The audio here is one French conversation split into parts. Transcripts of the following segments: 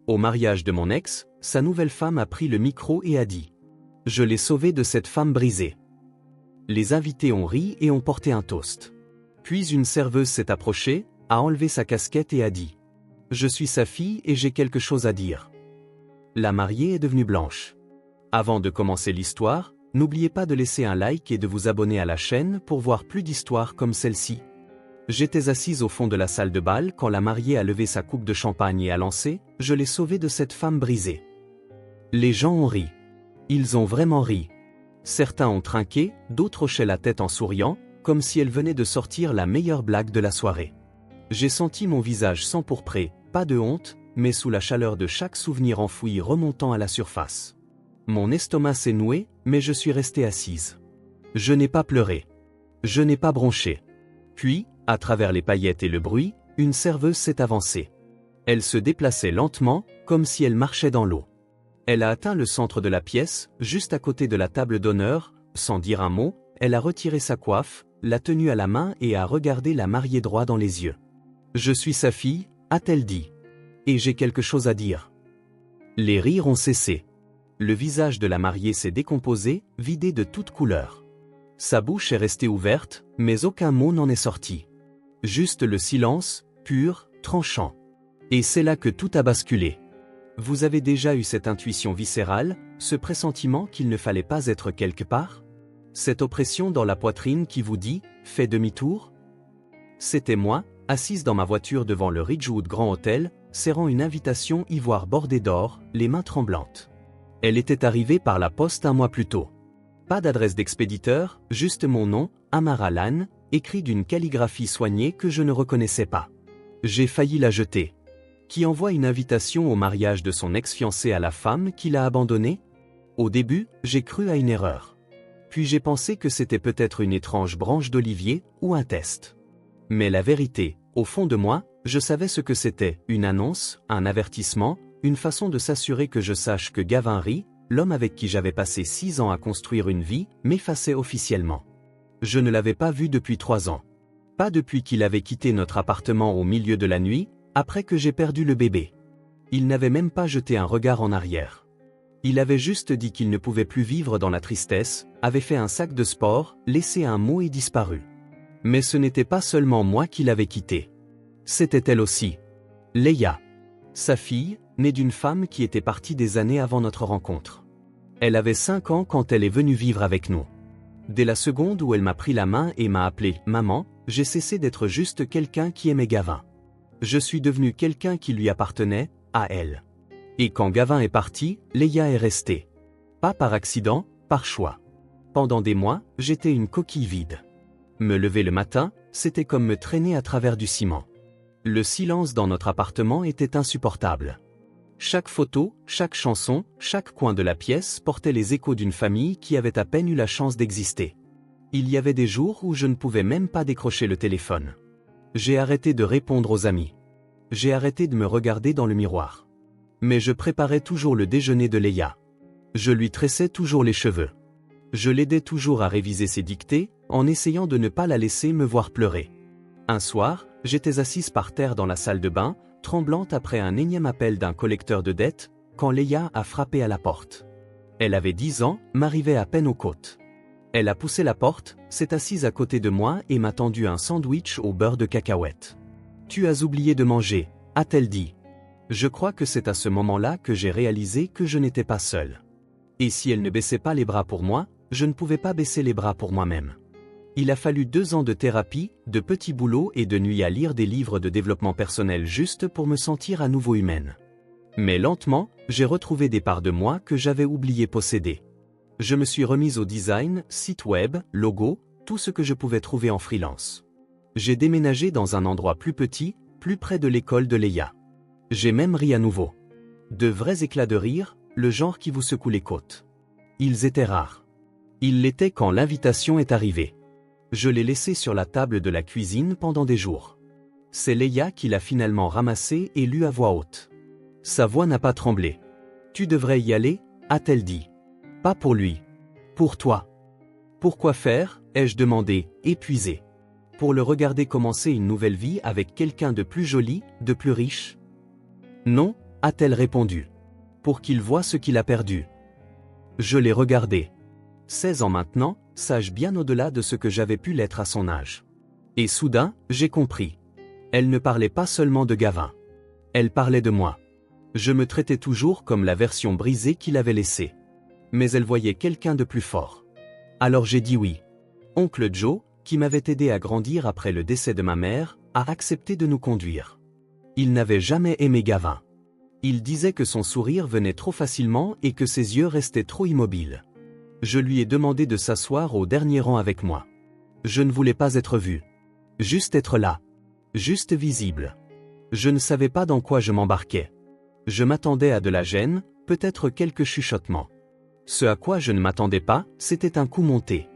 Au mariage de mon ex, sa nouvelle femme a pris le micro et a dit « Je l'ai sauvé de cette femme brisée ». Les invités ont ri et ont porté un toast. Puis une serveuse s'est approchée, a enlevé sa casquette et a dit « Je suis sa fille et j'ai quelque chose à dire ». La mariée est devenue blanche. Avant de commencer l'histoire, n'oubliez pas de laisser un like et de vous abonner à la chaîne pour voir plus d'histoires comme celle-ci. J'étais assise au fond de la salle de bal quand la mariée a levé sa coupe de champagne et a lancé « Je l'ai sauvée de cette femme brisée ». Les gens ont ri. Ils ont vraiment ri. Certains ont trinqué, d'autres hochaient la tête en souriant, comme si elle venait de sortir la meilleure blague de la soirée. J'ai senti mon visage s'empourprer, pas de honte, mais sous la chaleur de chaque souvenir enfoui remontant à la surface. Mon estomac s'est noué, mais je suis restée assise. Je n'ai pas pleuré. Je n'ai pas bronché. Puis, à travers les paillettes et le bruit, une serveuse s'est avancée. Elle se déplaçait lentement, comme si elle marchait dans l'eau. Elle a atteint le centre de la pièce, juste à côté de la table d'honneur, sans dire un mot, elle a retiré sa coiffe, l'a tenue à la main et a regardé la mariée droit dans les yeux. « Je suis sa fille », a-t-elle dit. « Et j'ai quelque chose à dire. » Les rires ont cessé. Le visage de la mariée s'est décomposé, vidé de toute couleur. Sa bouche est restée ouverte, mais aucun mot n'en est sorti. Juste le silence, pur, tranchant. Et c'est là que tout a basculé. Vous avez déjà eu cette intuition viscérale, ce pressentiment qu'il ne fallait pas être quelque part? Cette oppression dans la poitrine qui vous dit « fais demi-tour » ? C'était moi, assise dans ma voiture devant le Ridgewood Grand Hotel, serrant une invitation ivoire bordée d'or, les mains tremblantes. Elle était arrivée par la poste un mois plus tôt. Pas d'adresse d'expéditeur, juste mon nom, Amara Lan, écrit d'une calligraphie soignée que je ne reconnaissais pas. J'ai failli la jeter. Qui envoie une invitation au mariage de son ex-fiancé à la femme qui l'a abandonné? Au début, j'ai cru à une erreur. Puis j'ai pensé que c'était peut-être une étrange branche d'olivier ou un test. Mais la vérité, au fond de moi, je savais ce que c'était, une annonce, un avertissement, une façon de s'assurer que je sache que Gavin Ry, l'homme avec qui j'avais passé 6 ans à construire une vie, m'effaçait officiellement. Je ne l'avais pas vu depuis 3 ans. Pas depuis qu'il avait quitté notre appartement au milieu de la nuit, après que j'ai perdu le bébé. Il n'avait même pas jeté un regard en arrière. Il avait juste dit qu'il ne pouvait plus vivre dans la tristesse, avait fait un sac de sport, laissé un mot et disparu. Mais ce n'était pas seulement moi qui l'avais quitté. C'était elle aussi. Leia. Sa fille, née d'une femme qui était partie des années avant notre rencontre. Elle avait 5 ans quand elle est venue vivre avec nous. Dès la seconde où elle m'a pris la main et m'a appelé « maman », j'ai cessé d'être juste quelqu'un qui aimait Gavin. Je suis devenu quelqu'un qui lui appartenait, à elle. Et quand Gavin est parti, Leia est restée. Pas par accident, par choix. Pendant des mois, j'étais une coquille vide. Me lever le matin, c'était comme me traîner à travers du ciment. Le silence dans notre appartement était insupportable. Chaque photo, chaque chanson, chaque coin de la pièce portait les échos d'une famille qui avait à peine eu la chance d'exister. Il y avait des jours où je ne pouvais même pas décrocher le téléphone. J'ai arrêté de répondre aux amis. J'ai arrêté de me regarder dans le miroir. Mais je préparais toujours le déjeuner de Leia. Je lui tressais toujours les cheveux. Je l'aidais toujours à réviser ses dictées, en essayant de ne pas la laisser me voir pleurer. Un soir, j'étais assise par terre dans la salle de bain, tremblante après un énième appel d'un collecteur de dettes, quand Leia a frappé à la porte. Elle avait 10 ans, m'arrivait à peine aux côtes. Elle a poussé la porte, s'est assise à côté de moi et m'a tendu un sandwich au beurre de cacahuète. « Tu as oublié de manger », a-t-elle dit. Je crois que c'est à ce moment-là que j'ai réalisé que je n'étais pas seul. Et si elle ne baissait pas les bras pour moi, je ne pouvais pas baisser les bras pour moi-même. Il a fallu 2 ans de thérapie, de petits boulots et de nuits à lire des livres de développement personnel juste pour me sentir à nouveau humaine. Mais lentement, j'ai retrouvé des parts de moi que j'avais oublié posséder. Je me suis remise au design, site web, logo, tout ce que je pouvais trouver en freelance. J'ai déménagé dans un endroit plus petit, plus près de l'école de Leia. J'ai même ri à nouveau. De vrais éclats de rire, le genre qui vous secoue les côtes. Ils étaient rares. Ils l'étaient quand l'invitation est arrivée. Je l'ai laissé sur la table de la cuisine pendant des jours. C'est Leia qui l'a finalement ramassé et lu à voix haute. Sa voix n'a pas tremblé. « Tu devrais y aller », a-t-elle dit. « Pas pour lui. Pour toi. »« Pourquoi faire ?» ai-je demandé, épuisé. « Pour le regarder commencer une nouvelle vie avec quelqu'un de plus joli, de plus riche ?»« Non, a-t-elle répondu. Pour qu'il voie ce qu'il a perdu. Je l'ai regardé. 16 ans maintenant, sage bien au-delà de ce que j'avais pu l'être à son âge. Et soudain, j'ai compris. Elle ne parlait pas seulement de Gavin. Elle parlait de moi. Je me traitais toujours comme la version brisée qu'il avait laissée. Mais elle voyait quelqu'un de plus fort. Alors j'ai dit oui. Oncle Joe, qui m'avait aidé à grandir après le décès de ma mère, a accepté de nous conduire. Il n'avait jamais aimé Gavin. Il disait que son sourire venait trop facilement et que ses yeux restaient trop immobiles. Je lui ai demandé de s'asseoir au dernier rang avec moi. Je ne voulais pas être vu. Juste être là. Juste visible. Je ne savais pas dans quoi je m'embarquais. Je m'attendais à de la gêne, peut-être quelques chuchotements. Ce à quoi je ne m'attendais pas, c'était un coup monté.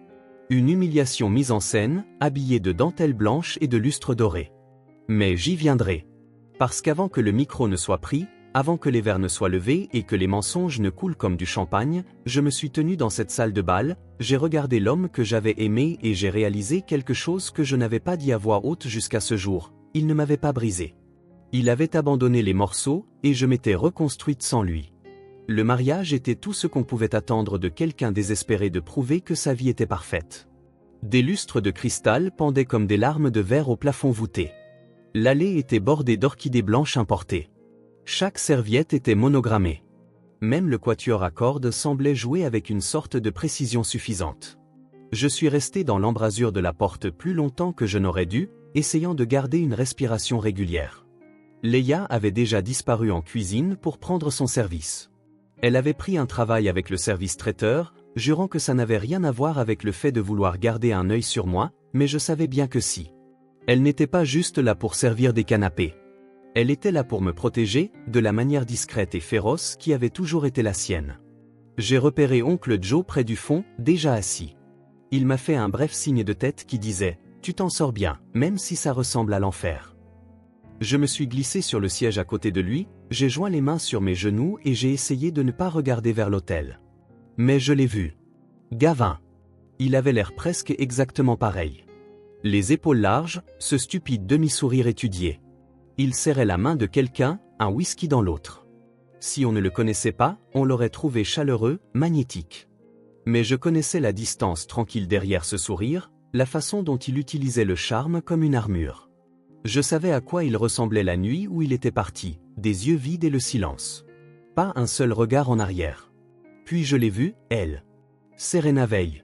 Une humiliation mise en scène, habillée de dentelle blanche et de lustre doré. Mais j'y viendrai. Parce qu'avant que le micro ne soit pris, avant que les verres ne soient levés et que les mensonges ne coulent comme du champagne, je me suis tenu dans cette salle de bal, j'ai regardé l'homme que j'avais aimé et j'ai réalisé quelque chose que je n'avais pas dit à voix haute jusqu'à ce jour. Il ne m'avait pas brisé. Il avait abandonné les morceaux, et je m'étais reconstruite sans lui. Le mariage était tout ce qu'on pouvait attendre de quelqu'un désespéré de prouver que sa vie était parfaite. Des lustres de cristal pendaient comme des larmes de verre au plafond voûté. L'allée était bordée d'orchidées blanches importées. Chaque serviette était monogrammée. Même le quatuor à cordes semblait jouer avec une sorte de précision suffisante. Je suis resté dans l'embrasure de la porte plus longtemps que je n'aurais dû, essayant de garder une respiration régulière. Leia avait déjà disparu en cuisine pour prendre son service. Elle avait pris un travail avec le service traiteur, jurant que ça n'avait rien à voir avec le fait de vouloir garder un œil sur moi, mais je savais bien que si. Elle n'était pas juste là pour servir des canapés. Elle était là pour me protéger, de la manière discrète et féroce qui avait toujours été la sienne. J'ai repéré oncle Joe près du fond, déjà assis. Il m'a fait un bref signe de tête qui disait « Tu t'en sors bien, même si ça ressemble à l'enfer ». Je me suis glissé sur le siège à côté de lui, j'ai joint les mains sur mes genoux et j'ai essayé de ne pas regarder vers l'autel. Mais je l'ai vu. Gavin. Il avait l'air presque exactement pareil. Les épaules larges, ce stupide demi-sourire étudié. Il serrait la main de quelqu'un, un whisky dans l'autre. Si on ne le connaissait pas, on l'aurait trouvé chaleureux, magnétique. Mais je connaissais la distance tranquille derrière ce sourire, la façon dont il utilisait le charme comme une armure. Je savais à quoi il ressemblait la nuit où il était parti, des yeux vides et le silence. Pas un seul regard en arrière. Puis je l'ai vue, elle. Serena Veil.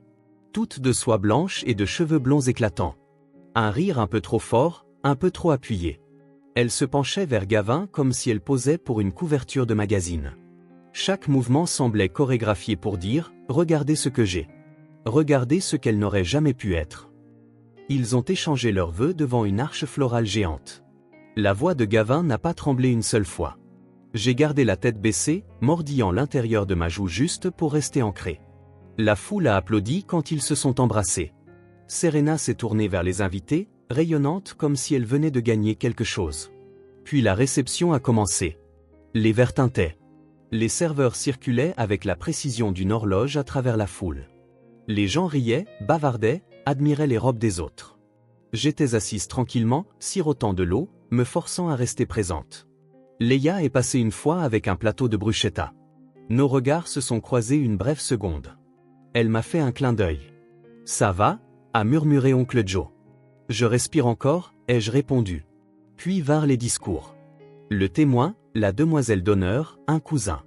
Toute de soie blanche et de cheveux blonds éclatants. Un rire un peu trop fort, un peu trop appuyé. Elle se penchait vers Gavin comme si elle posait pour une couverture de magazine. Chaque mouvement semblait chorégraphié pour dire « Regardez ce que j'ai. Regardez ce qu'elle n'aurait jamais pu être. » Ils ont échangé leurs vœux devant une arche florale géante. La voix de Gavin n'a pas tremblé une seule fois. J'ai gardé la tête baissée, mordillant l'intérieur de ma joue juste pour rester ancré. La foule a applaudi quand ils se sont embrassés. Serena s'est tournée vers les invités, rayonnante comme si elle venait de gagner quelque chose. Puis la réception a commencé. Les verres tintaient. Les serveurs circulaient avec la précision d'une horloge à travers la foule. Les gens riaient, bavardaient, admiraient les robes des autres. J'étais assise tranquillement, sirotant de l'eau, me forçant à rester présente. Leia est passée une fois avec un plateau de bruschetta. Nos regards se sont croisés une brève seconde. Elle m'a fait un clin d'œil. « Ça va ?» a murmuré oncle Joe. « Je respire encore » ai-je répondu. Puis vinrent les discours. Le témoin, la demoiselle d'honneur, un cousin.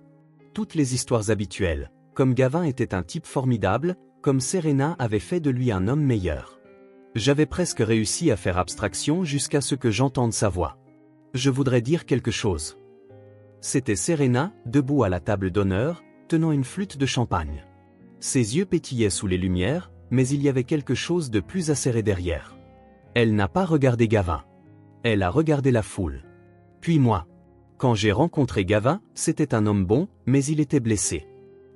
Toutes les histoires habituelles, comme Gavin était un type formidable, comme Serena avait fait de lui un homme meilleur. J'avais presque réussi à faire abstraction jusqu'à ce que j'entende sa voix. Je voudrais dire quelque chose. C'était Serena, debout à la table d'honneur, tenant une flûte de champagne. Ses yeux pétillaient sous les lumières, mais il y avait quelque chose de plus acéré derrière. Elle n'a pas regardé Gavin. Elle a regardé la foule. Puis moi. Quand j'ai rencontré Gavin, c'était un homme bon, mais il était blessé.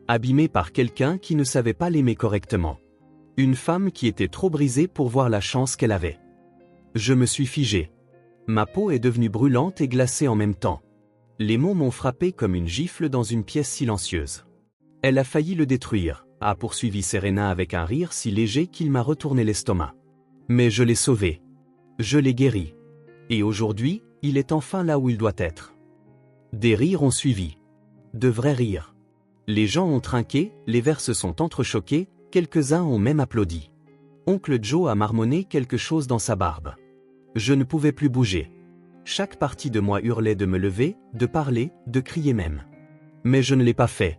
Abîmé par quelqu'un qui ne savait pas l'aimer correctement. Une femme qui était trop brisée pour voir la chance qu'elle avait. Je me suis figé. Ma peau est devenue brûlante et glacée en même temps. Les mots m'ont frappé comme une gifle dans une pièce silencieuse. Elle a failli le détruire, a poursuivi Serena avec un rire si léger qu'il m'a retourné l'estomac. Mais je l'ai sauvé. Je l'ai guéri. Et aujourd'hui, il est enfin là où il doit être. Des rires ont suivi. De vrais rires. Les gens ont trinqué, les verres se sont entrechoqués, quelques-uns ont même applaudi. Oncle Joe a marmonné quelque chose dans sa barbe. Je ne pouvais plus bouger. Chaque partie de moi hurlait de me lever, de parler, de crier même. Mais je ne l'ai pas fait.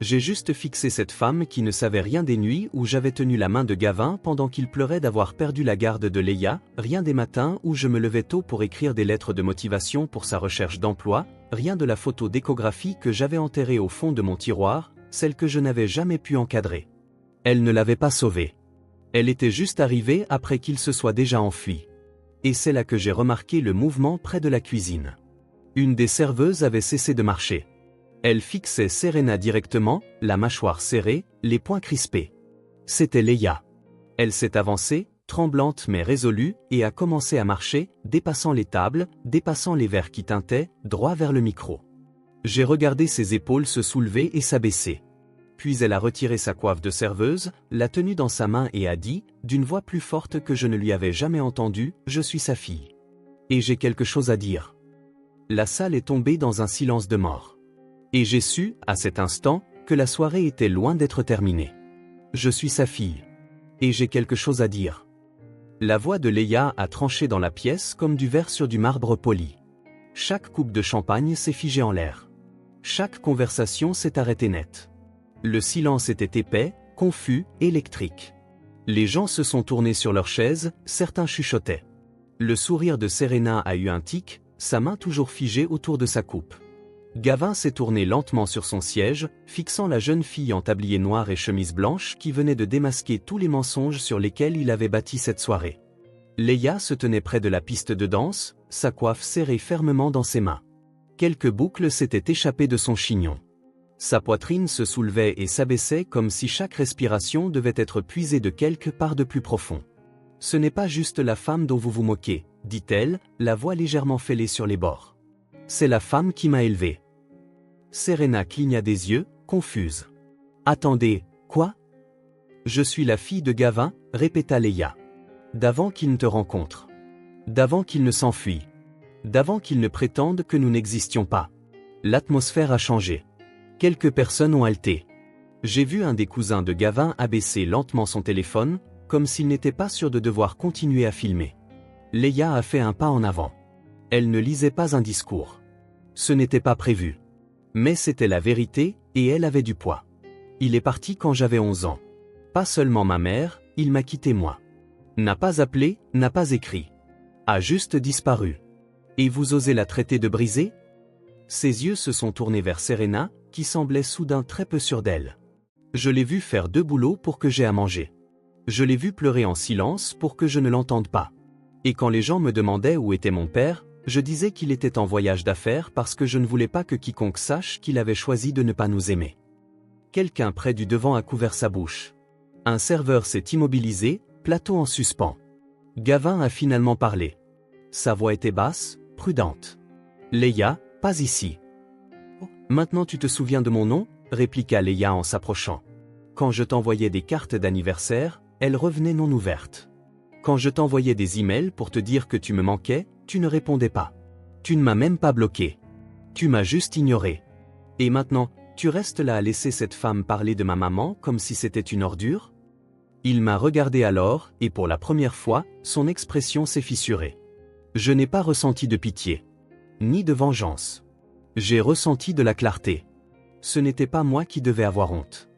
J'ai juste fixé cette femme qui ne savait rien des nuits où j'avais tenu la main de Gavin pendant qu'il pleurait d'avoir perdu la garde de Leia, rien des matins où je me levais tôt pour écrire des lettres de motivation pour sa recherche d'emploi, rien de la photo d'échographie que j'avais enterrée au fond de mon tiroir, celle que je n'avais jamais pu encadrer. Elle ne l'avait pas sauvée. Elle était juste arrivée après qu'il se soit déjà enfui. Et c'est là que j'ai remarqué le mouvement près de la cuisine. Une des serveuses avait cessé de marcher. Elle fixait Serena directement, la mâchoire serrée, les poings crispés. C'était Leia. Elle s'est avancée, tremblante mais résolue, et a commencé à marcher, dépassant les tables, dépassant les verres qui tintaient, droit vers le micro. J'ai regardé ses épaules se soulever et s'abaisser. Puis elle a retiré sa coiffe de serveuse, l'a tenue dans sa main et a dit, d'une voix plus forte que je ne lui avais jamais entendue, « Je suis sa fille. Et j'ai quelque chose à dire. » La salle est tombée dans un silence de mort. Et j'ai su, à cet instant, que la soirée était loin d'être terminée. Je suis sa fille. Et j'ai quelque chose à dire. La voix de Leia a tranché dans la pièce comme du verre sur du marbre poli. Chaque coupe de champagne s'est figée en l'air. Chaque conversation s'est arrêtée net. Le silence était épais, confus, électrique. Les gens se sont tournés sur leurs chaises, certains chuchotaient. Le sourire de Serena a eu un tic, sa main toujours figée autour de sa coupe. Gavin s'est tourné lentement sur son siège, fixant la jeune fille en tablier noir et chemise blanche qui venait de démasquer tous les mensonges sur lesquels il avait bâti cette soirée. Leia se tenait près de la piste de danse, sa coiffe serrée fermement dans ses mains. Quelques boucles s'étaient échappées de son chignon. Sa poitrine se soulevait et s'abaissait comme si chaque respiration devait être puisée de quelque part de plus profond. « Ce n'est pas juste la femme dont vous vous moquez, » dit-elle, la voix légèrement fêlée sur les bords. « C'est la femme qui m'a élevée. » Serena cligna des yeux, confuse. « Attendez, quoi ? » « Je suis la fille de Gavin, » répéta Leia. « D'avant qu'il ne te rencontre. D'avant qu'il ne s'enfuit. D'avant qu'il ne prétende que nous n'existions pas. » L'atmosphère a changé. Quelques personnes ont halté. J'ai vu un des cousins de Gavin abaisser lentement son téléphone, comme s'il n'était pas sûr de devoir continuer à filmer. Leia a fait un pas en avant. Elle ne lisait pas un discours. Ce n'était pas prévu. Mais c'était la vérité, et elle avait du poids. Il est parti quand j'avais 11 ans. Pas seulement ma mère, il m'a quitté moi. N'a pas appelé, n'a pas écrit. A juste disparu. Et vous osez la traiter de brisée ? Ses yeux se sont tournés vers Serena, qui semblait soudain très peu sûre d'elle. Je l'ai vue faire 2 boulots pour que j'aie à manger. Je l'ai vue pleurer en silence pour que je ne l'entende pas. Et quand les gens me demandaient où était mon père, je disais qu'il était en voyage d'affaires parce que je ne voulais pas que quiconque sache qu'il avait choisi de ne pas nous aimer. Quelqu'un près du devant a couvert sa bouche. Un serveur s'est immobilisé, plateau en suspens. Gavin a finalement parlé. Sa voix était basse, prudente. « Leia, pas ici. » « Maintenant tu te souviens de mon nom ?» répliqua Leia en s'approchant. « Quand je t'envoyais des cartes d'anniversaire, elles revenaient non ouvertes. Quand je t'envoyais des emails pour te dire que tu me manquais, tu ne répondais pas. Tu ne m'as même pas bloqué. Tu m'as juste ignoré. Et maintenant, tu restes là à laisser cette femme parler de ma maman comme si c'était une ordure ?» Il m'a regardé alors, et pour la première fois, son expression s'est fissurée. Je n'ai pas ressenti de pitié. Ni de vengeance. J'ai ressenti de la clarté. Ce n'était pas moi qui devais avoir honte.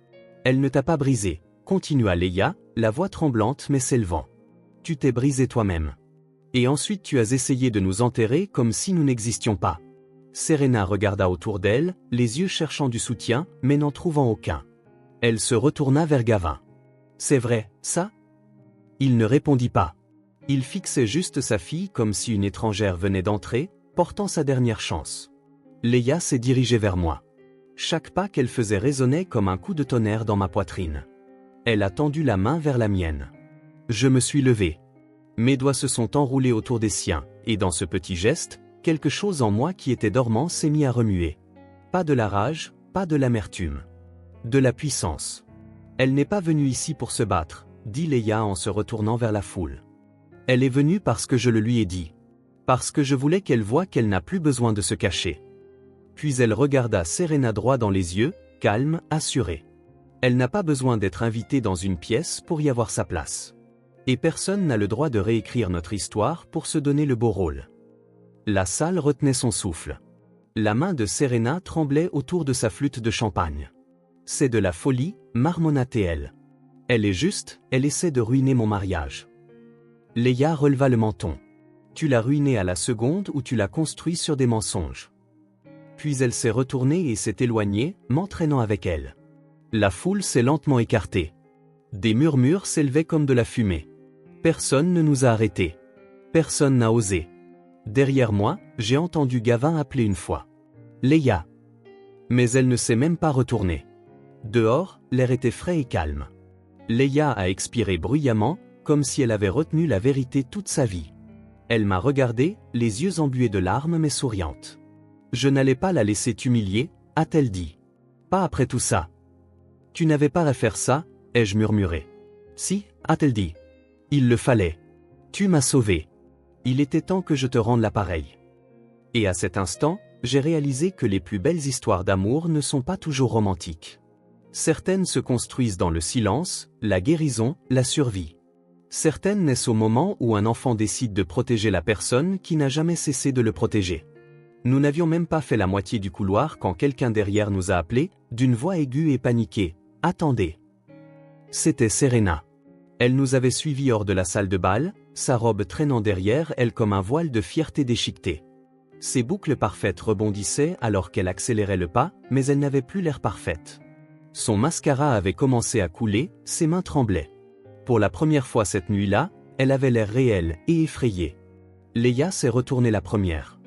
Elle ne t'a pas brisé, continua Leia, la voix tremblante mais s'élevant. Tu t'es brisé toi-même. Et ensuite tu as essayé de nous enterrer comme si nous n'existions pas. Serena regarda autour d'elle, les yeux cherchant du soutien, mais n'en trouvant aucun. Elle se retourna vers Gavin. C'est vrai, ça ? Il ne répondit pas. Il fixait juste sa fille comme si une étrangère venait d'entrer, portant sa dernière chance. Leia s'est dirigée vers moi. Chaque pas qu'elle faisait résonnait comme un coup de tonnerre dans ma poitrine. Elle a tendu la main vers la mienne. Je me suis levé. Mes doigts se sont enroulés autour des siens, et dans ce petit geste, quelque chose en moi qui était dormant s'est mis à remuer. Pas de la rage, pas de l'amertume. De la puissance. Elle n'est pas venue ici pour se battre, dit Leia en se retournant vers la foule. Elle est venue parce que je le lui ai dit. Parce que je voulais qu'elle voie qu'elle n'a plus besoin de se cacher. Puis elle regarda Serena droit dans les yeux, calme, assurée. Elle n'a pas besoin d'être invitée dans une pièce pour y avoir sa place. Et personne n'a le droit de réécrire notre histoire pour se donner le beau rôle. La salle retenait son souffle. La main de Serena tremblait autour de sa flûte de champagne. C'est de la folie, marmonna-t-elle. Elle est juste, elle essaie de ruiner mon mariage. Leia releva le menton. Tu l'as ruiné à la seconde où tu l'as construit sur des mensonges. Puis elle s'est retournée et s'est éloignée, m'entraînant avec elle. La foule s'est lentement écartée. Des murmures s'élevaient comme de la fumée. Personne ne nous a arrêtés. Personne n'a osé. Derrière moi, j'ai entendu Gavin appeler une fois. Leia. Mais elle ne s'est même pas retournée. Dehors, l'air était frais et calme. Leia a expiré bruyamment, comme si elle avait retenu la vérité toute sa vie. Elle m'a regardé, les yeux embués de larmes mais souriante. Je n'allais pas la laisser t'humilier, a-t-elle dit. Pas après tout ça. Tu n'avais pas à faire ça, ai-je murmuré. Si, a-t-elle dit. Il le fallait. Tu m'as sauvé. Il était temps que je te rende l'appareil. Et à cet instant, j'ai réalisé que les plus belles histoires d'amour ne sont pas toujours romantiques. Certaines se construisent dans le silence, la guérison, la survie. Certaines naissent au moment où un enfant décide de protéger la personne qui n'a jamais cessé de le protéger. Nous n'avions même pas fait la moitié du couloir quand quelqu'un derrière nous a appelé, d'une voix aiguë et paniquée. « Attendez !» C'était Serena. Elle nous avait suivis hors de la salle de bal, sa robe traînant derrière elle comme un voile de fierté déchiquetée. Ses boucles parfaites rebondissaient alors qu'elle accélérait le pas, mais elle n'avait plus l'air parfaite. Son mascara avait commencé à couler, ses mains tremblaient. Pour la première fois cette nuit-là, elle avait l'air réelle et effrayée. Leia s'est retournée la première.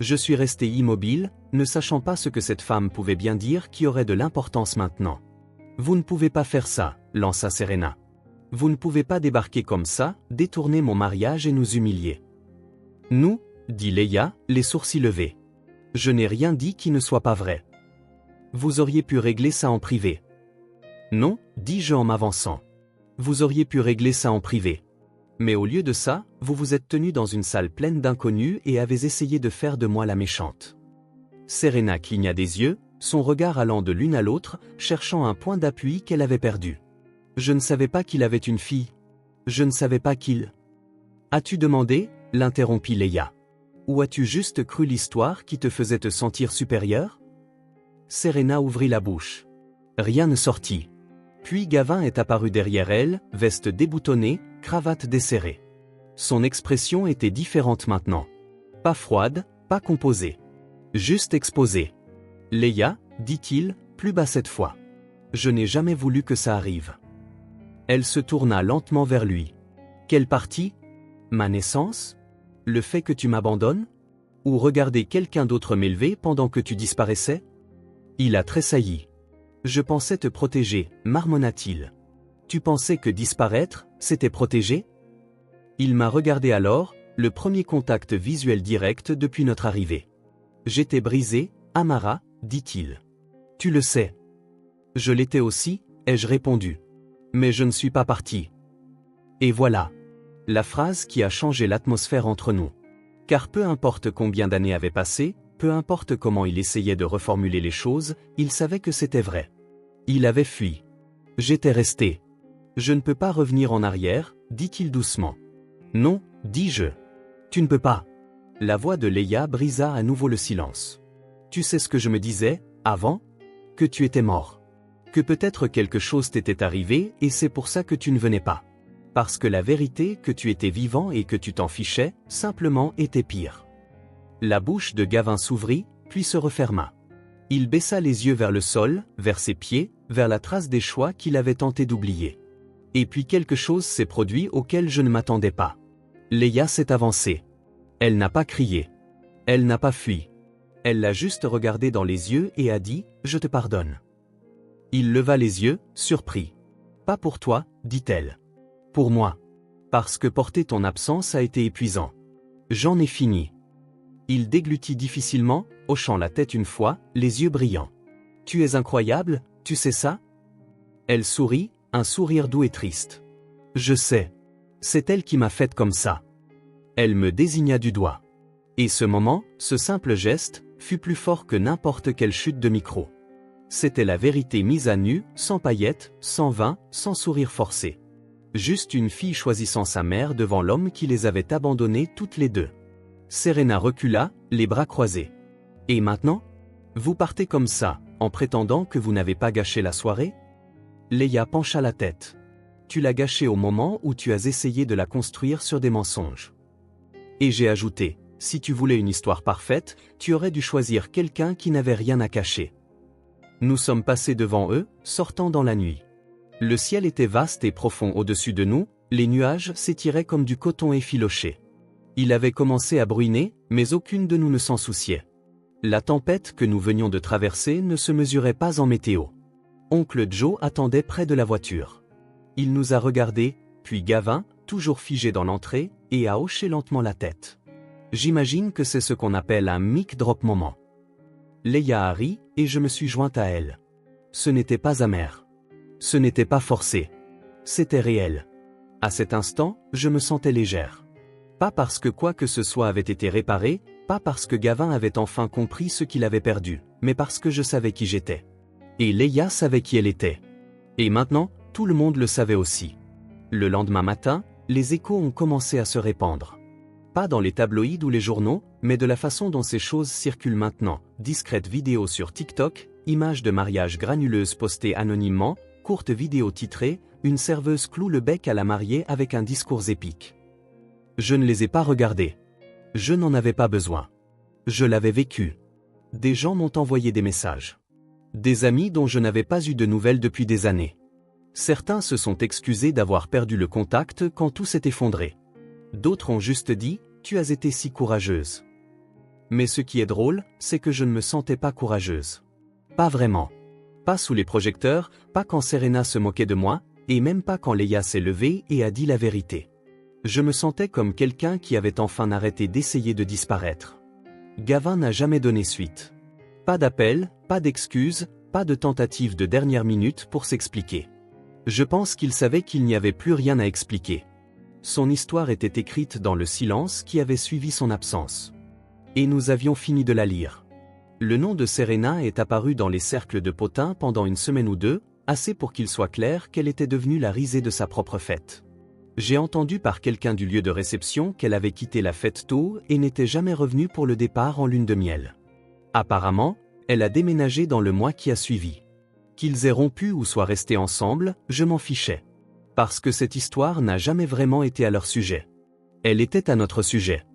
Je suis resté immobile, ne sachant pas ce que cette femme pouvait bien dire qui aurait de l'importance maintenant. « Vous ne pouvez pas faire ça », lança Serena. « Vous ne pouvez pas débarquer comme ça, détourner mon mariage et nous humilier. »« Nous » dit Leia, les sourcils levés. « Je n'ai rien dit qui ne soit pas vrai. Vous auriez pu régler ça en privé. »« Non » dis-je en m'avançant. « Vous auriez pu régler ça en privé. Mais au lieu de ça, vous vous êtes tenu dans une salle pleine d'inconnus et avez essayé de faire de moi la méchante. » Serena cligna des yeux, son regard allant de l'une à l'autre, cherchant un point d'appui qu'elle avait perdu. « Je ne savais pas qu'il avait une fille. Je ne savais pas qu'il... »« As-tu demandé ?» l'interrompit Leia. « Ou as-tu juste cru l'histoire qui te faisait te sentir supérieure ?» Serena ouvrit la bouche. Rien ne sortit. Puis Gavin est apparu derrière elle, veste déboutonnée, cravate desserrée. Son expression était différente maintenant. Pas froide, pas composée. Juste exposée. « Leia, dit-il, plus bas cette fois. Je n'ai jamais voulu que ça arrive. » Elle se tourna lentement vers lui. « Quelle partie ? Ma naissance ? Le fait que tu m'abandonnes ? Ou regarder quelqu'un d'autre m'élever pendant que tu disparaissais ? » Il a tressailli. « Je pensais te protéger, marmonna-t-il. Tu pensais que disparaître, c'était protéger ? » Il m'a regardé alors, le premier contact visuel direct depuis notre arrivée. J'étais brisé, Amara, dit-il. Tu le sais. Je l'étais aussi, ai-je répondu. Mais je ne suis pas parti. Et voilà. La phrase qui a changé l'atmosphère entre nous. Car peu importe combien d'années avaient passé, peu importe comment il essayait de reformuler les choses, il savait que c'était vrai. Il avait fui. J'étais resté. Je ne peux pas revenir en arrière, dit-il doucement. Non, dis-je. Tu ne peux pas. La voix de Leia brisa à nouveau le silence. Tu sais ce que je me disais, avant ? Que tu étais mort. Que peut-être quelque chose t'était arrivé et c'est pour ça que tu ne venais pas. Parce que la vérité que tu étais vivant et que tu t'en fichais, simplement était pire. La bouche de Gavin s'ouvrit, puis se referma. Il baissa les yeux vers le sol, vers ses pieds, vers la trace des choix qu'il avait tenté d'oublier. Et puis quelque chose s'est produit auquel je ne m'attendais pas. Leia s'est avancée. Elle n'a pas crié. Elle n'a pas fui. Elle l'a juste regardé dans les yeux et a dit « Je te pardonne ». Il leva les yeux, surpris. « Pas pour toi », dit-elle. « Pour moi. Parce que porter ton absence a été épuisant. J'en ai fini. » Il déglutit difficilement, hochant la tête une fois, les yeux brillants. « Tu es incroyable, tu sais ça ?» Elle sourit, un sourire doux et triste. « Je sais. C'est elle qui m'a faite comme ça. » Elle me désigna du doigt. Et ce moment, ce simple geste, fut plus fort que n'importe quelle chute de micro. C'était la vérité mise à nu, sans paillettes, sans vin, sans sourire forcé. Juste une fille choisissant sa mère devant l'homme qui les avait abandonnées toutes les deux. Serena recula, les bras croisés. Et maintenant? Vous partez comme ça, en prétendant que vous n'avez pas gâché la soirée? Leia pencha la tête. Tu l'as gâchée au moment où tu as essayé de la construire sur des mensonges. Et j'ai ajouté, si tu voulais une histoire parfaite, tu aurais dû choisir quelqu'un qui n'avait rien à cacher. Nous sommes passés devant eux, sortant dans la nuit. Le ciel était vaste et profond au-dessus de nous, les nuages s'étiraient comme du coton effiloché. Il avait commencé à bruiner, mais aucune de nous ne s'en souciait. La tempête que nous venions de traverser ne se mesurait pas en météo. Oncle Joe attendait près de la voiture. Il nous a regardés, puis Gavin, toujours figé dans l'entrée, et a hoché lentement la tête. J'imagine que c'est ce qu'on appelle un mic drop moment. Leia a ri, et je me suis jointe à elle. Ce n'était pas amer. Ce n'était pas forcé. C'était réel. À cet instant, je me sentais légère. Pas parce que quoi que ce soit avait été réparé, pas parce que Gavin avait enfin compris ce qu'il avait perdu, mais parce que je savais qui j'étais. Et Leia savait qui elle était. Et maintenant, tout le monde le savait aussi. Le lendemain matin, les échos ont commencé à se répandre. Pas dans les tabloïds ou les journaux, mais de la façon dont ces choses circulent maintenant. Discrètes vidéos sur TikTok, images de mariage granuleuses postées anonymement, courtes vidéos titrées, une serveuse cloue le bec à la mariée avec un discours épique. Je ne les ai pas regardés. Je n'en avais pas besoin. Je l'avais vécu. Des gens m'ont envoyé des messages. Des amis dont je n'avais pas eu de nouvelles depuis des années. Certains se sont excusés d'avoir perdu le contact quand tout s'est effondré. D'autres ont juste dit, tu as été si courageuse. Mais ce qui est drôle, c'est que je ne me sentais pas courageuse. Pas vraiment. Pas sous les projecteurs, pas quand Serena se moquait de moi, et même pas quand Leia s'est levée et a dit la vérité. Je me sentais comme quelqu'un qui avait enfin arrêté d'essayer de disparaître. Gavin n'a jamais donné suite. Pas d'appel, pas d'excuses, pas de tentative de dernière minute pour s'expliquer. Je pense qu'il savait qu'il n'y avait plus rien à expliquer. Son histoire était écrite dans le silence qui avait suivi son absence. Et nous avions fini de la lire. Le nom de Serena est apparu dans les cercles de potins pendant une semaine ou deux, assez pour qu'il soit clair qu'elle était devenue la risée de sa propre fête. J'ai entendu par quelqu'un du lieu de réception qu'elle avait quitté la fête tôt et n'était jamais revenue pour le départ en lune de miel. Apparemment, elle a déménagé dans le mois qui a suivi. Qu'ils aient rompu ou soient restés ensemble, je m'en fichais. Parce que cette histoire n'a jamais vraiment été à leur sujet. Elle était à notre sujet.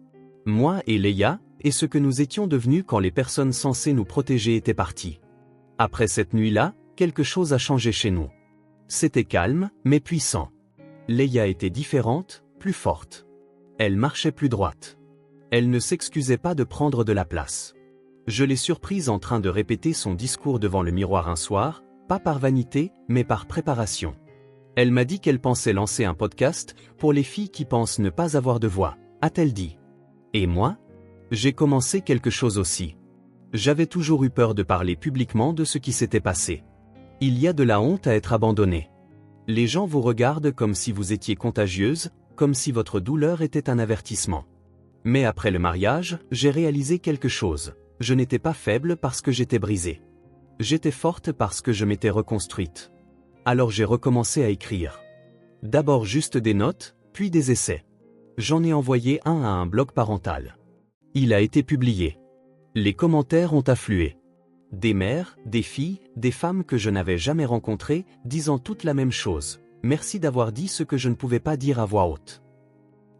Moi et Leia, et ce que nous étions devenus quand les personnes censées nous protéger étaient parties. Après cette nuit-là, quelque chose a changé chez nous. C'était calme, mais puissant. Leia était différente, plus forte. Elle marchait plus droite. Elle ne s'excusait pas de prendre de la place. Je l'ai surprise en train de répéter son discours devant le miroir un soir, pas par vanité, mais par préparation. Elle m'a dit qu'elle pensait lancer un podcast pour les filles qui pensent ne pas avoir de voix, a-t-elle dit. Et moi? J'ai commencé quelque chose aussi. J'avais toujours eu peur de parler publiquement de ce qui s'était passé. Il y a de la honte à être abandonnée. Les gens vous regardent comme si vous étiez contagieuse, comme si votre douleur était un avertissement. Mais après le mariage, j'ai réalisé quelque chose. Je n'étais pas faible parce que j'étais brisée. J'étais forte parce que je m'étais reconstruite. Alors j'ai recommencé à écrire. D'abord juste des notes, puis des essais. J'en ai envoyé un à un blog parental. Il a été publié. Les commentaires ont afflué. Des mères, des filles, des femmes que je n'avais jamais rencontrées, disant toutes la même chose. Merci d'avoir dit ce que je ne pouvais pas dire à voix haute.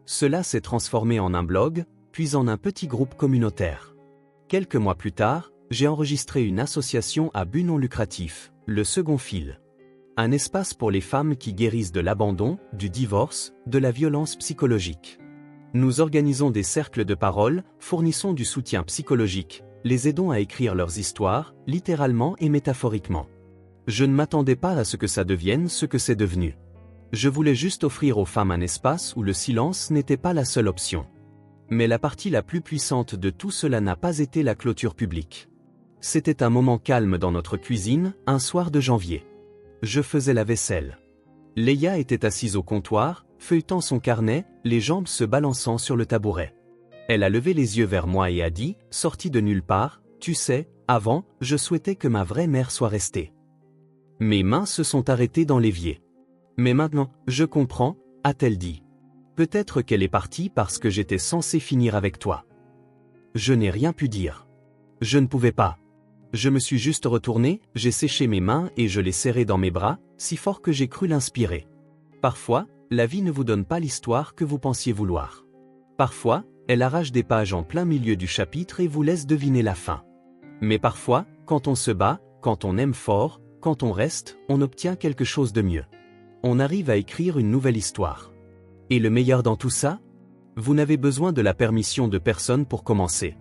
Cela s'est transformé en un blog, puis en un petit groupe communautaire. Quelques mois plus tard, j'ai enregistré une association à but non lucratif, le Second Fil. Un espace pour les femmes qui guérissent de l'abandon, du divorce, de la violence psychologique. Nous organisons des cercles de parole, fournissons du soutien psychologique, les aidons à écrire leurs histoires, littéralement et métaphoriquement. Je ne m'attendais pas à ce que ça devienne ce que c'est devenu. Je voulais juste offrir aux femmes un espace où le silence n'était pas la seule option. Mais la partie la plus puissante de tout cela n'a pas été la clôture publique. C'était un moment calme dans notre cuisine, un soir de janvier. Je faisais la vaisselle. Leia était assise au comptoir, feuilletant son carnet, les jambes se balançant sur le tabouret. Elle a levé les yeux vers moi et a dit, sorti de nulle part, « Tu sais, avant, je souhaitais que ma vraie mère soit restée. Mes mains se sont arrêtées dans l'évier. Mais maintenant, je comprends, a-t-elle dit. Peut-être qu'elle est partie parce que j'étais censé finir avec toi. Je n'ai rien pu dire. Je ne pouvais pas. Je me suis juste retourné, j'ai séché mes mains et je les serré dans mes bras, si fort que j'ai cru l'inspirer. Parfois, la vie ne vous donne pas l'histoire que vous pensiez vouloir. Parfois, elle arrache des pages en plein milieu du chapitre et vous laisse deviner la fin. Mais parfois, quand on se bat, quand on aime fort, quand on reste, on obtient quelque chose de mieux. On arrive à écrire une nouvelle histoire. Et le meilleur dans tout ça? Vous n'avez besoin de la permission de personne pour commencer.